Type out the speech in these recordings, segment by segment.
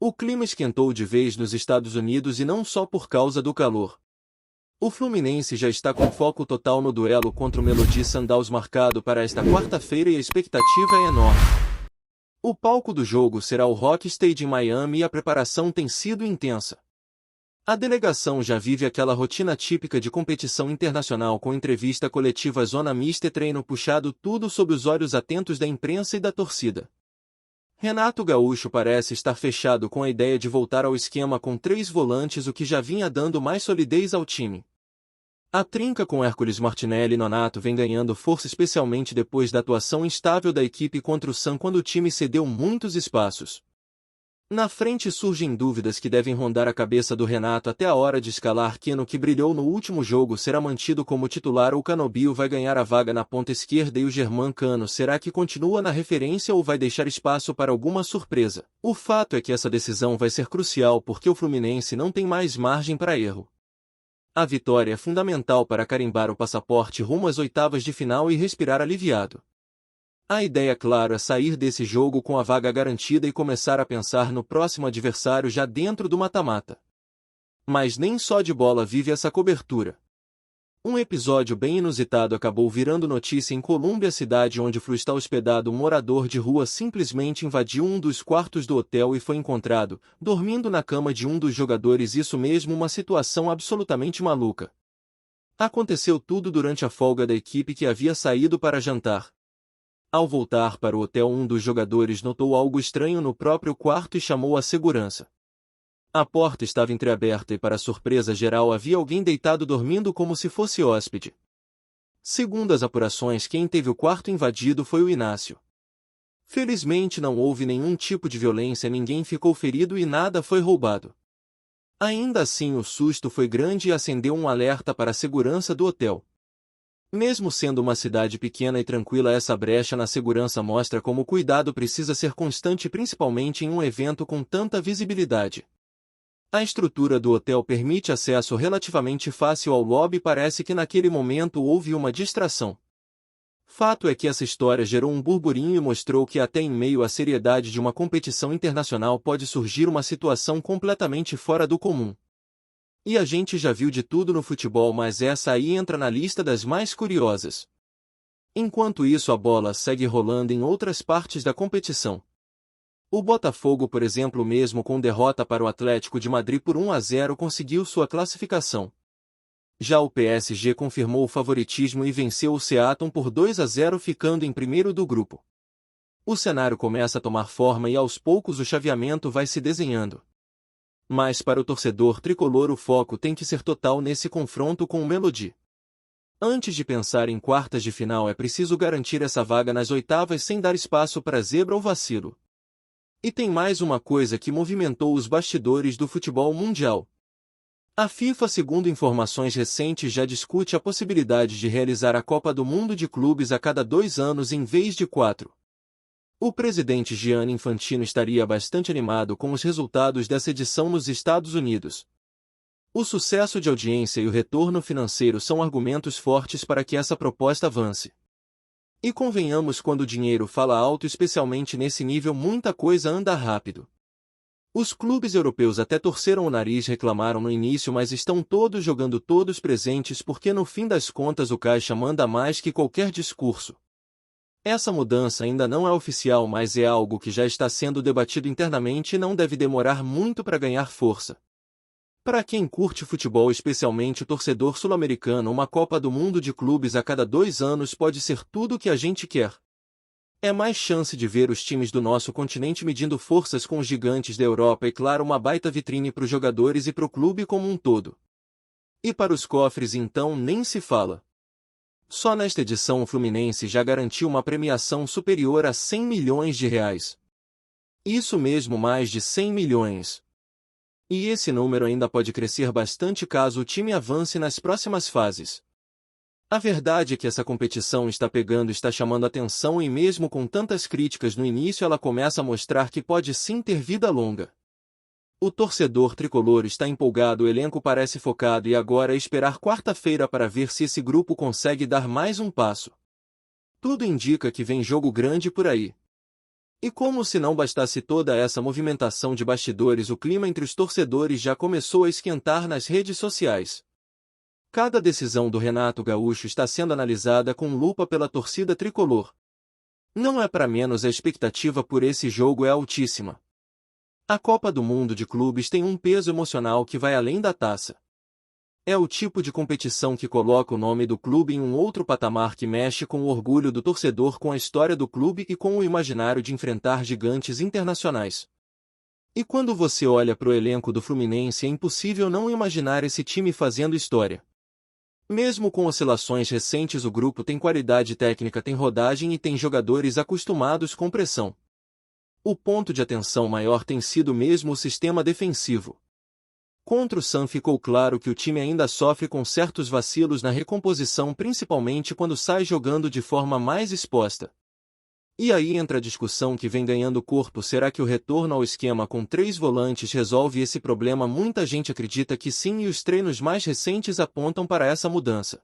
O clima esquentou de vez nos Estados Unidos e não só por causa do calor. O Fluminense já está com foco total no duelo contra o Mamelodi Sundowns marcado para esta quarta-feira e a expectativa é enorme. O palco do jogo será o Rock Stadium em Miami e a preparação tem sido intensa. A delegação já vive aquela rotina típica de competição internacional com entrevista coletiva, zona mista e treino puxado, tudo sob os olhos atentos da imprensa e da torcida. Renato Gaúcho parece estar fechado com a ideia de voltar ao esquema com 3 volantes, o que já vinha dando mais solidez ao time. A trinca com Hércules, Martinelli e Nonato vem ganhando força, especialmente depois da atuação instável da equipe contra o Sam quando o time cedeu muitos espaços. Na frente surgem dúvidas que devem rondar a cabeça do Renato até a hora de escalar. Keno, que brilhou no último jogo, será mantido como titular ou Canobio vai ganhar a vaga na ponta esquerda e o Germán Cano será que continua na referência ou vai deixar espaço para alguma surpresa? O fato é que essa decisão vai ser crucial porque o Fluminense não tem mais margem para erro. A vitória é fundamental para carimbar o passaporte rumo às oitavas de final e respirar aliviado. A ideia, claro, é sair desse jogo com a vaga garantida e começar a pensar no próximo adversário já dentro do mata-mata. Mas nem só de bola vive essa cobertura. Um episódio bem inusitado acabou virando notícia em Colômbia, cidade onde Flu está hospedado. Um morador de rua simplesmente invadiu um dos quartos do hotel e foi encontrado, dormindo na cama de um dos jogadores. Isso mesmo, uma situação absolutamente maluca. Aconteceu tudo durante a folga da equipe que havia saído para jantar. Ao voltar para o hotel, um dos jogadores notou algo estranho no próprio quarto e chamou a segurança. A porta estava entreaberta e, para surpresa geral, havia alguém deitado dormindo como se fosse hóspede. Segundo as apurações, quem teve o quarto invadido foi o Inácio. Felizmente não houve nenhum tipo de violência, ninguém ficou ferido e nada foi roubado. Ainda assim, o susto foi grande e acendeu um alerta para a segurança do hotel. Mesmo sendo uma cidade pequena e tranquila, essa brecha na segurança mostra como o cuidado precisa ser constante, principalmente em um evento com tanta visibilidade. A estrutura do hotel permite acesso relativamente fácil ao lobby. Parece que naquele momento houve uma distração. Fato é que essa história gerou um burburinho e mostrou que até em meio à seriedade de uma competição internacional pode surgir uma situação completamente fora do comum. E a gente já viu de tudo no futebol, mas essa aí entra na lista das mais curiosas. Enquanto isso, a bola segue rolando em outras partes da competição. O Botafogo, por exemplo, mesmo com derrota para o Atlético de Madrid por 1-0, conseguiu sua classificação. Já o PSG confirmou o favoritismo e venceu o Seattle por 2-0, ficando em primeiro do grupo. O cenário começa a tomar forma e aos poucos o chaveamento vai se desenhando. Mas para o torcedor tricolor o foco tem que ser total nesse confronto com o Mamelodi. Antes de pensar em quartas de final é preciso garantir essa vaga nas oitavas sem dar espaço para zebra ou vacilo. E tem mais uma coisa que movimentou os bastidores do futebol mundial. A FIFA, segundo informações recentes, já discute a possibilidade de realizar a Copa do Mundo de Clubes a cada 2 anos em vez de 4. O presidente Gianni Infantino estaria bastante animado com os resultados dessa edição nos Estados Unidos. O sucesso de audiência e o retorno financeiro são argumentos fortes para que essa proposta avance. E convenhamos, quando o dinheiro fala alto, especialmente nesse nível, muita coisa anda rápido. Os clubes europeus até torceram o nariz, reclamaram no início, mas estão todos jogando, todos presentes, porque no fim das contas o caixa manda mais que qualquer discurso. Essa mudança ainda não é oficial, mas é algo que já está sendo debatido internamente e não deve demorar muito para ganhar força. Para quem curte futebol, especialmente o torcedor sul-americano, uma Copa do Mundo de Clubes a cada 2 anos pode ser tudo o que a gente quer. É mais chance de ver os times do nosso continente medindo forças com os gigantes da Europa e, claro, uma baita vitrine para os jogadores e para o clube como um todo. E para os cofres então nem se fala. Só nesta edição o Fluminense já garantiu uma premiação superior a 100 milhões de reais. Isso mesmo, mais de 100 milhões. E esse número ainda pode crescer bastante caso o time avance nas próximas fases. A verdade é que essa competição está pegando, está chamando atenção e mesmo com tantas críticas no início ela começa a mostrar que pode sim ter vida longa. O torcedor tricolor está empolgado, o elenco parece focado e agora é esperar quarta-feira para ver se esse grupo consegue dar mais um passo. Tudo indica que vem jogo grande por aí. E como se não bastasse toda essa movimentação de bastidores, o clima entre os torcedores já começou a esquentar nas redes sociais. Cada decisão do Renato Gaúcho está sendo analisada com lupa pela torcida tricolor. Não é para menos, a expectativa por esse jogo é altíssima. A Copa do Mundo de Clubes tem um peso emocional que vai além da taça. É o tipo de competição que coloca o nome do clube em um outro patamar, que mexe com o orgulho do torcedor, com a história do clube e com o imaginário de enfrentar gigantes internacionais. E quando você olha para o elenco do Fluminense, é impossível não imaginar esse time fazendo história. Mesmo com oscilações recentes, o grupo tem qualidade técnica, tem rodagem e tem jogadores acostumados com pressão. O ponto de atenção maior tem sido mesmo o sistema defensivo. Contra o Sam ficou claro que o time ainda sofre com certos vacilos na recomposição, principalmente quando sai jogando de forma mais exposta. E aí entra a discussão que vem ganhando corpo: será que o retorno ao esquema com 3 volantes resolve esse problema? Muita gente acredita que sim, e os treinos mais recentes apontam para essa mudança.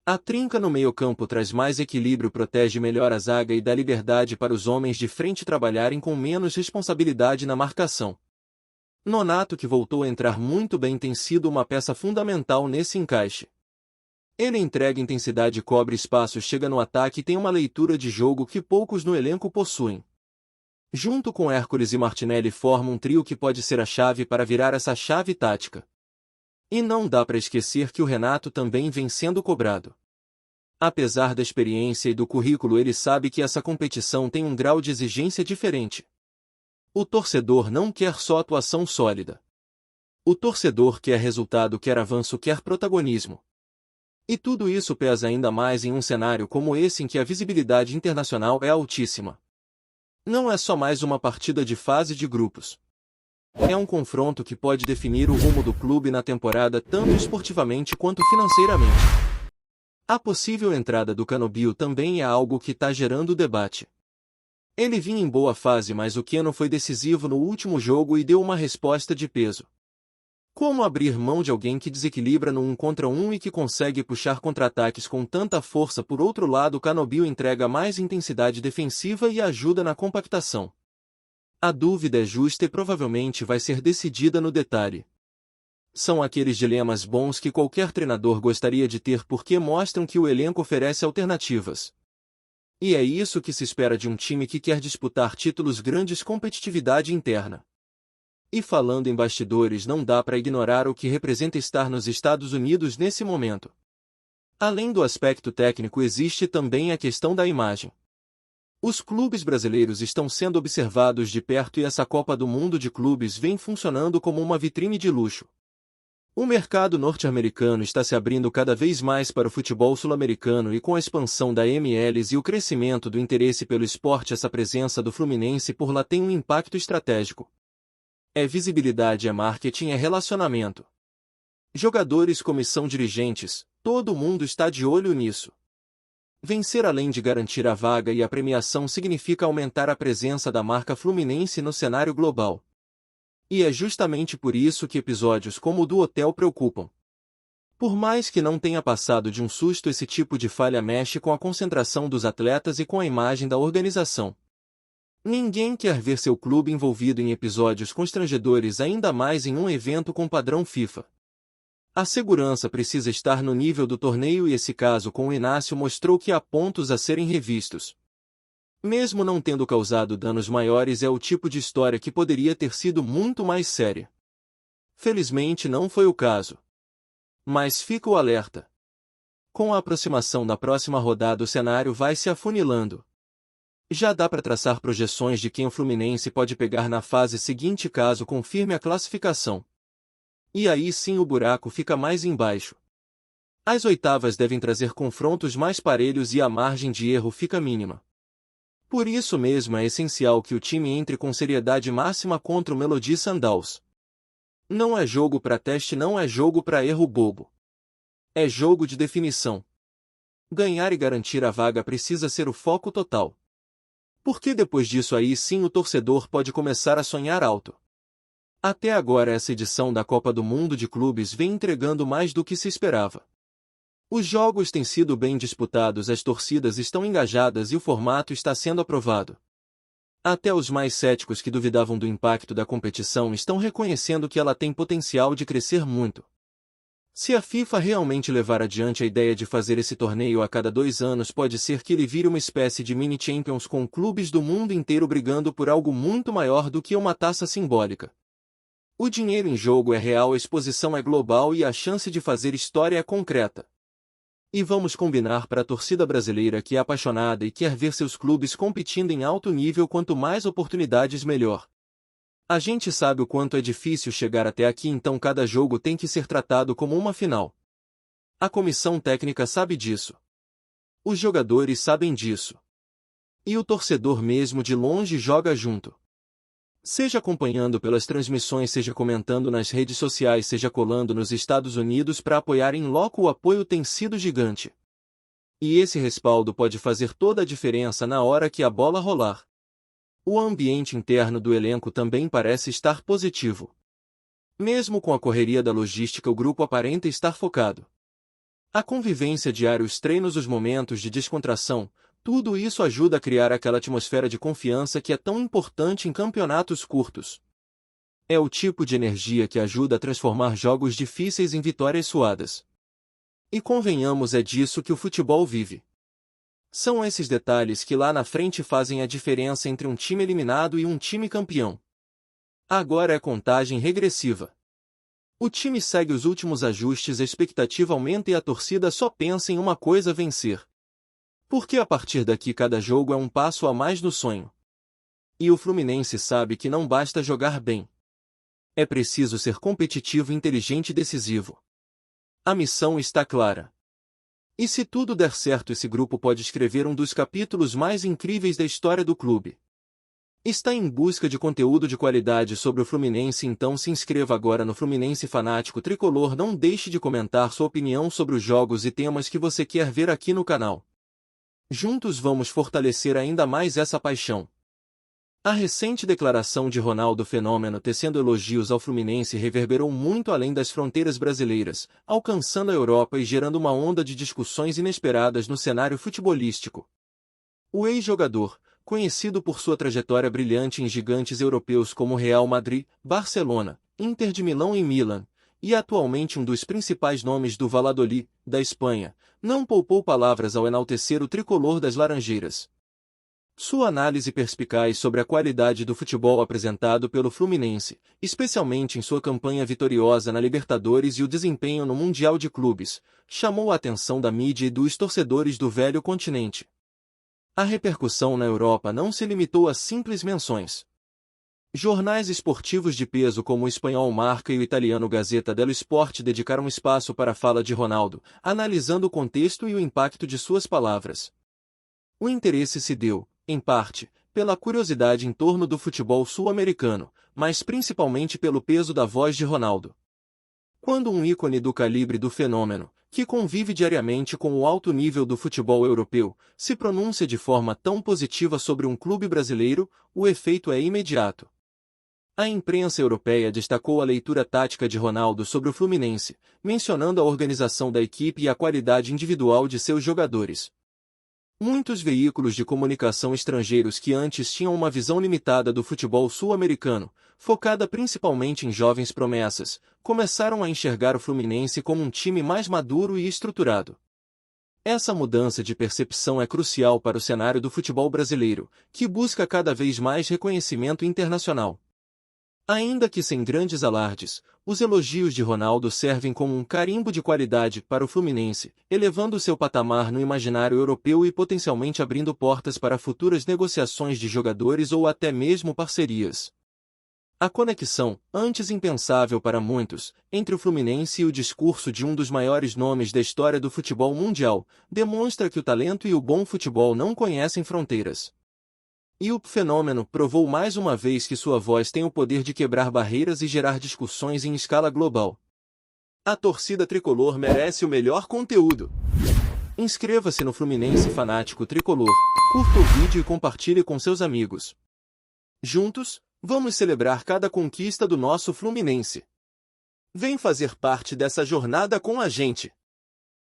A trinca no meio-campo traz mais equilíbrio, protege melhor a zaga e dá liberdade para os homens de frente trabalharem com menos responsabilidade na marcação. Nonato, que voltou a entrar muito bem, tem sido uma peça fundamental nesse encaixe. Ele entrega intensidade, cobre espaços, chega no ataque e tem uma leitura de jogo que poucos no elenco possuem. Junto com Hércules e Martinelli forma um trio que pode ser a chave para virar essa chave tática. E não dá para esquecer que o Renato também vem sendo cobrado. Apesar da experiência e do currículo, ele sabe que essa competição tem um grau de exigência diferente. O torcedor não quer só atuação sólida. O torcedor quer resultado, quer avanço, quer protagonismo. E tudo isso pesa ainda mais em um cenário como esse, em que a visibilidade internacional é altíssima. Não é só mais uma partida de fase de grupos. É um confronto que pode definir o rumo do clube na temporada, tanto esportivamente quanto financeiramente. A possível entrada do Canobio também é algo que está gerando debate. Ele vinha em boa fase, mas o Keno foi decisivo no último jogo e deu uma resposta de peso. Como abrir mão de alguém que desequilibra no 1 contra 1 e que consegue puxar contra-ataques com tanta força? Por outro lado, o Canobio entrega mais intensidade defensiva e ajuda na compactação. A dúvida é justa e provavelmente vai ser decidida no detalhe. São aqueles dilemas bons que qualquer treinador gostaria de ter, porque mostram que o elenco oferece alternativas. E é isso que se espera de um time que quer disputar títulos grandes: competitividade interna. E falando em bastidores, não dá para ignorar o que representa estar nos Estados Unidos nesse momento. Além do aspecto técnico, existe também a questão da imagem. Os clubes brasileiros estão sendo observados de perto e essa Copa do Mundo de Clubes vem funcionando como uma vitrine de luxo. O mercado norte-americano está se abrindo cada vez mais para o futebol sul-americano, e com a expansão da MLS e o crescimento do interesse pelo esporte, essa presença do Fluminense por lá tem um impacto estratégico. É visibilidade, é marketing, é relacionamento. Jogadores, comissão, dirigentes, todo mundo está de olho nisso. Vencer, além de garantir a vaga e a premiação, significa aumentar a presença da marca Fluminense no cenário global. E é justamente por isso que episódios como o do hotel preocupam. Por mais que não tenha passado de um susto, esse tipo de falha mexe com a concentração dos atletas e com a imagem da organização. Ninguém quer ver seu clube envolvido em episódios constrangedores, ainda mais em um evento com padrão FIFA. A segurança precisa estar no nível do torneio, e esse caso com o Inácio mostrou que há pontos a serem revistos. Mesmo não tendo causado danos maiores, é o tipo de história que poderia ter sido muito mais séria. Felizmente não foi o caso. Mas fica o alerta. Com a aproximação da próxima rodada, o cenário vai se afunilando. Já dá para traçar projeções de quem o Fluminense pode pegar na fase seguinte caso confirme a classificação. E aí sim o buraco fica mais embaixo. As oitavas devem trazer confrontos mais parelhos e a margem de erro fica mínima. Por isso mesmo é essencial que o time entre com seriedade máxima contra o Mamelodi Sundowns. Não é jogo para teste, não é jogo para erro bobo. É jogo de definição. Ganhar e garantir a vaga precisa ser o foco total. Porque depois disso aí sim o torcedor pode começar a sonhar alto. Até agora essa edição da Copa do Mundo de Clubes vem entregando mais do que se esperava. Os jogos têm sido bem disputados, as torcidas estão engajadas e o formato está sendo aprovado. Até os mais céticos que duvidavam do impacto da competição estão reconhecendo que ela tem potencial de crescer muito. Se a FIFA realmente levar adiante a ideia de fazer esse torneio a cada 2 anos, pode ser que ele vire uma espécie de mini-Champions com clubes do mundo inteiro brigando por algo muito maior do que uma taça simbólica. O dinheiro em jogo é real, a exposição é global e a chance de fazer história é concreta. E vamos combinar, para a torcida brasileira que é apaixonada e quer ver seus clubes competindo em alto nível, quanto mais oportunidades melhor. A gente sabe o quanto é difícil chegar até aqui, então cada jogo tem que ser tratado como uma final. A comissão técnica sabe disso. Os jogadores sabem disso. E o torcedor mesmo de longe joga junto. Seja acompanhando pelas transmissões, seja comentando nas redes sociais, seja colando nos Estados Unidos para apoiar em loco, o apoio tem sido gigante. E esse respaldo pode fazer toda a diferença na hora que a bola rolar. O ambiente interno do elenco também parece estar positivo. Mesmo com a correria da logística, o grupo aparenta estar focado. A convivência diária, os treinos, os momentos de descontração, tudo isso ajuda a criar aquela atmosfera de confiança que é tão importante em campeonatos curtos. É o tipo de energia que ajuda a transformar jogos difíceis em vitórias suadas. E convenhamos, é disso que o futebol vive. São esses detalhes que lá na frente fazem a diferença entre um time eliminado e um time campeão. Agora é contagem regressiva. O time segue os últimos ajustes, a expectativa aumenta e a torcida só pensa em uma coisa: vencer. Porque a partir daqui cada jogo é um passo a mais no sonho. E o Fluminense sabe que não basta jogar bem. É preciso ser competitivo, inteligente e decisivo. A missão está clara. E se tudo der certo, esse grupo pode escrever um dos capítulos mais incríveis da história do clube. Está em busca de conteúdo de qualidade sobre o Fluminense? Então se inscreva agora no Fluminense Fanático Tricolor. Não deixe de comentar sua opinião sobre os jogos e temas que você quer ver aqui no canal. Juntos vamos fortalecer ainda mais essa paixão. A recente declaração de Ronaldo Fenômeno tecendo elogios ao Fluminense reverberou muito além das fronteiras brasileiras, alcançando a Europa e gerando uma onda de discussões inesperadas no cenário futebolístico. O ex-jogador, conhecido por sua trajetória brilhante em gigantes europeus como Real Madrid, Barcelona, Inter de Milão e Milan, e atualmente um dos principais nomes do Valladolid, da Espanha, não poupou palavras ao enaltecer o tricolor das Laranjeiras. Sua análise perspicaz sobre a qualidade do futebol apresentado pelo Fluminense, especialmente em sua campanha vitoriosa na Libertadores e o desempenho no Mundial de Clubes, chamou a atenção da mídia e dos torcedores do velho continente. A repercussão na Europa não se limitou a simples menções. Jornais esportivos de peso como o espanhol Marca e o italiano Gazzetta dello Sport dedicaram espaço para a fala de Ronaldo, analisando o contexto e o impacto de suas palavras. O interesse se deu, em parte, pela curiosidade em torno do futebol sul-americano, mas principalmente pelo peso da voz de Ronaldo. Quando um ícone do calibre do Fenômeno, que convive diariamente com o alto nível do futebol europeu, se pronuncia de forma tão positiva sobre um clube brasileiro, o efeito é imediato. A imprensa europeia destacou a leitura tática de Ronaldo sobre o Fluminense, mencionando a organização da equipe e a qualidade individual de seus jogadores. Muitos veículos de comunicação estrangeiros que antes tinham uma visão limitada do futebol sul-americano, focada principalmente em jovens promessas, começaram a enxergar o Fluminense como um time mais maduro e estruturado. Essa mudança de percepção é crucial para o cenário do futebol brasileiro, que busca cada vez mais reconhecimento internacional. Ainda que sem grandes alardes, os elogios de Ronaldo servem como um carimbo de qualidade para o Fluminense, elevando seu patamar no imaginário europeu e potencialmente abrindo portas para futuras negociações de jogadores ou até mesmo parcerias. A conexão, antes impensável para muitos, entre o Fluminense e o discurso de um dos maiores nomes da história do futebol mundial, demonstra que o talento e o bom futebol não conhecem fronteiras. E o Fenômeno provou mais uma vez que sua voz tem o poder de quebrar barreiras e gerar discussões em escala global. A torcida tricolor merece o melhor conteúdo. Inscreva-se no Fluminense Fanático Tricolor, curta o vídeo e compartilhe com seus amigos. Juntos, vamos celebrar cada conquista do nosso Fluminense. Vem fazer parte dessa jornada com a gente!